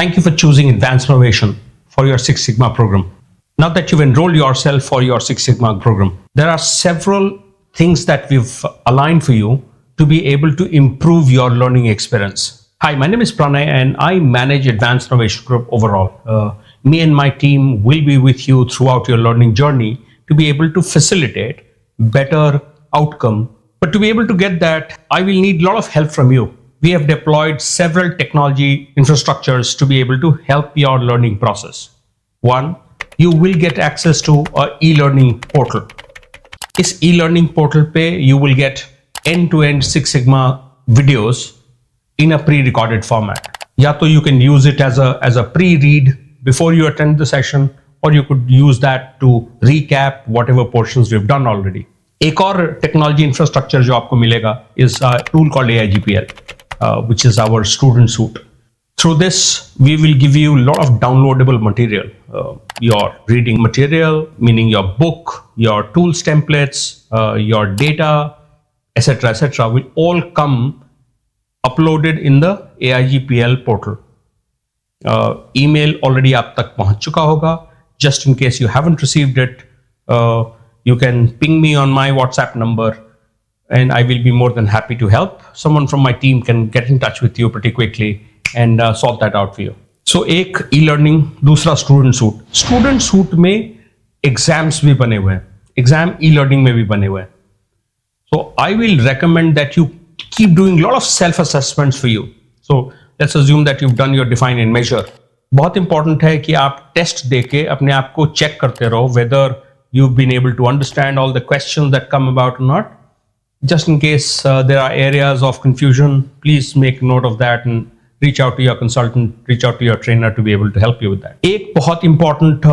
Thank you for choosing Advanced Innovation for your Six Sigma program. Now that you've enrolled yourself for your Six Sigma program, there are several things that we've aligned for you to be able to improve your learning experience. Hi, my name is Pranay and I manage Advanced Innovation Group overall. Me and my team will be with you throughout your learning journey to be able to facilitate better outcome. But to be able to get that, I will need a lot of help from you. We have deployed several technology infrastructures to be able to help your learning process. One, you will get access to a e-learning portal. इस e-learning portal पे you will get end-to-end Six Sigma videos in a pre-recorded format. या तो you can use it as a pre-read before you attend the session, or you could use that to recap whatever portions we've done already. एक और technology infrastructure जो आपको मिलेगा is a tool called AIGPL, which is our student suite. Through this, we will give you a lot of downloadable material. Your reading material, meaning your book, your tools templates, your data, etc., will all come uploaded in the AIGPL portal. Email already आप तक पहुंच चुका होगा. Just in case you haven't received it, you can ping me on my WhatsApp number and I will be more than happy to help. Someone from my team can get in touch with you pretty quickly and solve that out for you. So एक e-learning, दूसरा student suite. Student suite में exams भी बने हुए हैं, exam e-learning में भी बने हुए हैं. So I will recommend that you keep doing a lot of self-assessments for you. So let's assume that you've done your define and measure. बहुत important है कि आप टेस्ट देके अपने आप को चेक करते रहो whether you've been able to understand all the questions that come about or not. Just in case there are areas of confusion, please make note of that and reach out to your consultant, reach out to your trainer to be able to help you with that. एक बहुत important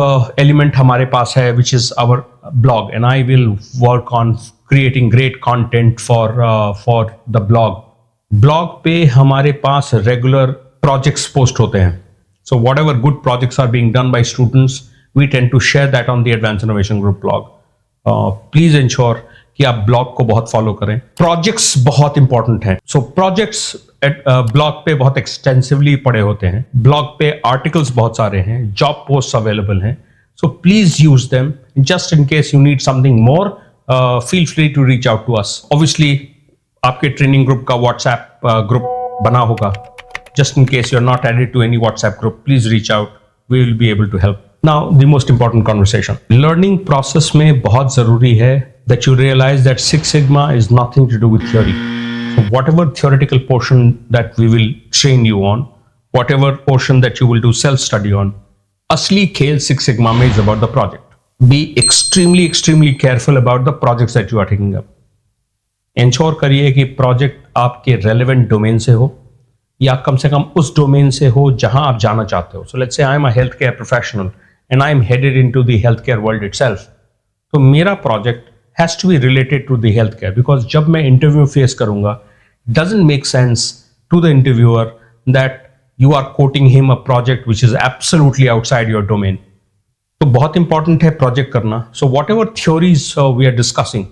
element हमारे पास है, which is our blog, and I will work on creating great content for the blog. Blog पे हमारे पास regular projects post होते हैं. So whatever good projects are being done by students, we tend to share that on the Advanced Innovation Group blog. Please ensure कि आप blog को बहुत follow करें. Projects बहुत इंपॉर्टेंट हैं. सो प्रोजेक्ट्स ब्लॉग पे बहुत एक्सटेंसिवली पड़े होते हैं. ब्लॉग पे आर्टिकल्स बहुत सारे हैं, जॉब पोस्ट अवेलेबल हैं. So please use them. Just in case you need something more, feel free to reach out to us. Obviously आपके ट्रेनिंग ग्रुप का व्हाट्सएप ग्रुप बना होगा. Just in case you are not added to any WhatsApp group, please reach out. We will be able to help. Now, the most important conversation. Learning process में बहुत ज़रूरी है that you realize that Six Sigma is nothing to do with theory. So whatever theoretical portion that we will train you on, whatever portion that you will do self-study on, असली खेल Six Sigma में is about the project. Be extremely careful about the projects that you are taking up. Ensure करिए कि project आपके relevant domain से हो, या कम से कम उस डोमेन से हो जहां आप जाना चाहते हो. So let's say I am a healthcare professional and I am headed into the healthcare world itself. तो मेरा project has to be related to the healthcare, because जब मैं interview face करूंगा, it doesn't make sense to the interviewer that you are quoting him a project which is absolutely outside your domain. तो बहुत important है project करना. So whatever theories we are discussing,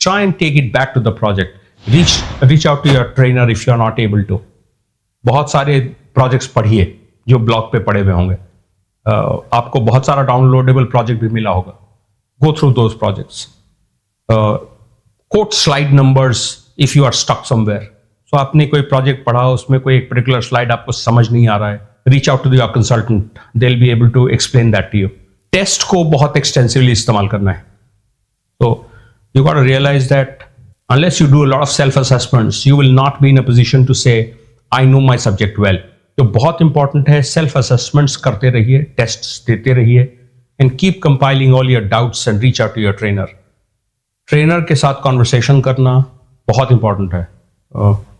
try and take it back to the project. Reach out to your trainer if you are not able to. बहुत सारे projects पढ़िए जो blog पे पढ़े हुए होंगे. आपको बहुत सारा डाउनलोडेबल प्रोजेक्ट भी मिला होगा. Go through those projects. Quote slide numbers if you are stuck somewhere. So आपने कोई प्रोजेक्ट पढ़ा, उसमें कोई एक पर्टिकुलर स्लाइड आपको समझ नहीं आ रहा है, reach out to your consultant. They will be able to explain that to you. Test को बहुत एक्सटेंसिवली इस्तेमाल करना है. So you got to realize that unless you do a lot of self-assessments, you will not be in a position to say, I know my subject well. तो बहुत important है, self assessments करते रहिए, tests देते रहिए, and keep compiling all your doubts and reach out to your trainer. Trainer के साथ conversation करना बहुत इंपॉर्टेंट है.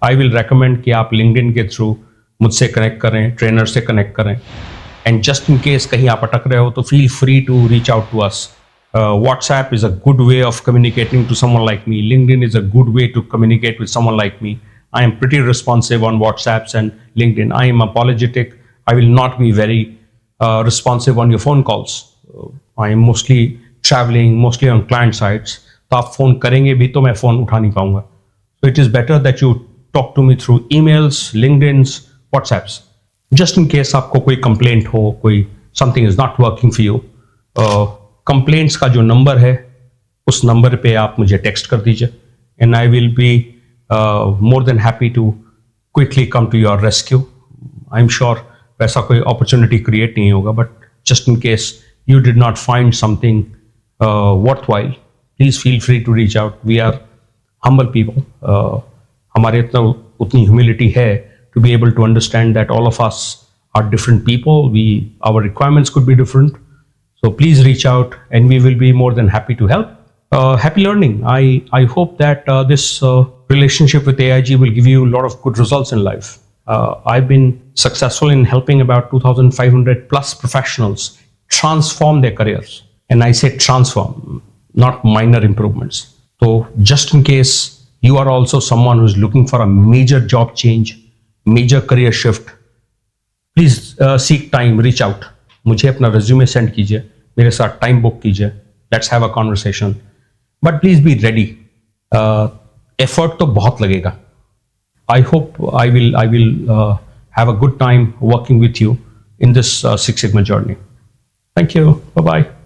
आई विल रेकमेंड कि आप लिंक्डइन के थ्रू मुझसे कनेक्ट करें, ट्रेनर से कनेक्ट करें. एंड जस्ट इन केस कहीं आप अटक रहे हो तो feel free to reach out to us. WhatsApp is a good way of communicating to someone like me. LinkedIn is a good way to communicate with someone like me. I am pretty responsive on WhatsApps and LinkedIn. I am apologetic. I will not be very responsive on your phone calls. I am mostly traveling, mostly on client sites. तो आप phone करेंगे भी तो मैं phone उठा नहीं पाऊंगा. So it is better that you talk to me through emails, LinkedIn's, WhatsApps. Just in case आपको कोई कंप्लेंट हो, कोई something is not working for you, complaints का जो नंबर है उस नंबर पे आप मुझे टेक्स्ट कर दीजिए, and I will be more than happy to quickly come to your rescue. I am sure वैसा कोई अपॉर्चुनिटी क्रिएट नहीं होगा, but just in case you did not find something worthwhile, please feel free to reach out. We are humble people. हमारे इतना उतनी humility है to be able to understand that all of us are different people. Our requirements could be different. So please reach out, and we will be more than happy to help. Happy learning. I hope that this relationship with AIG will give you a lot of good results in life. I've been successful in helping about 2,500 plus professionals transform their careers, and I say transform, not minor improvements. So just in case you are also someone who's looking for a major job change, major career shift, please seek time, reach out. मुझे अपना resume send कीजिए, मेरे साथ time book कीजिए, let's have a conversation. But please be ready. Effort तो बहुत लगेगा. I hope I will have a good time working with you in this Six Sigma journey. Thank you. Bye bye.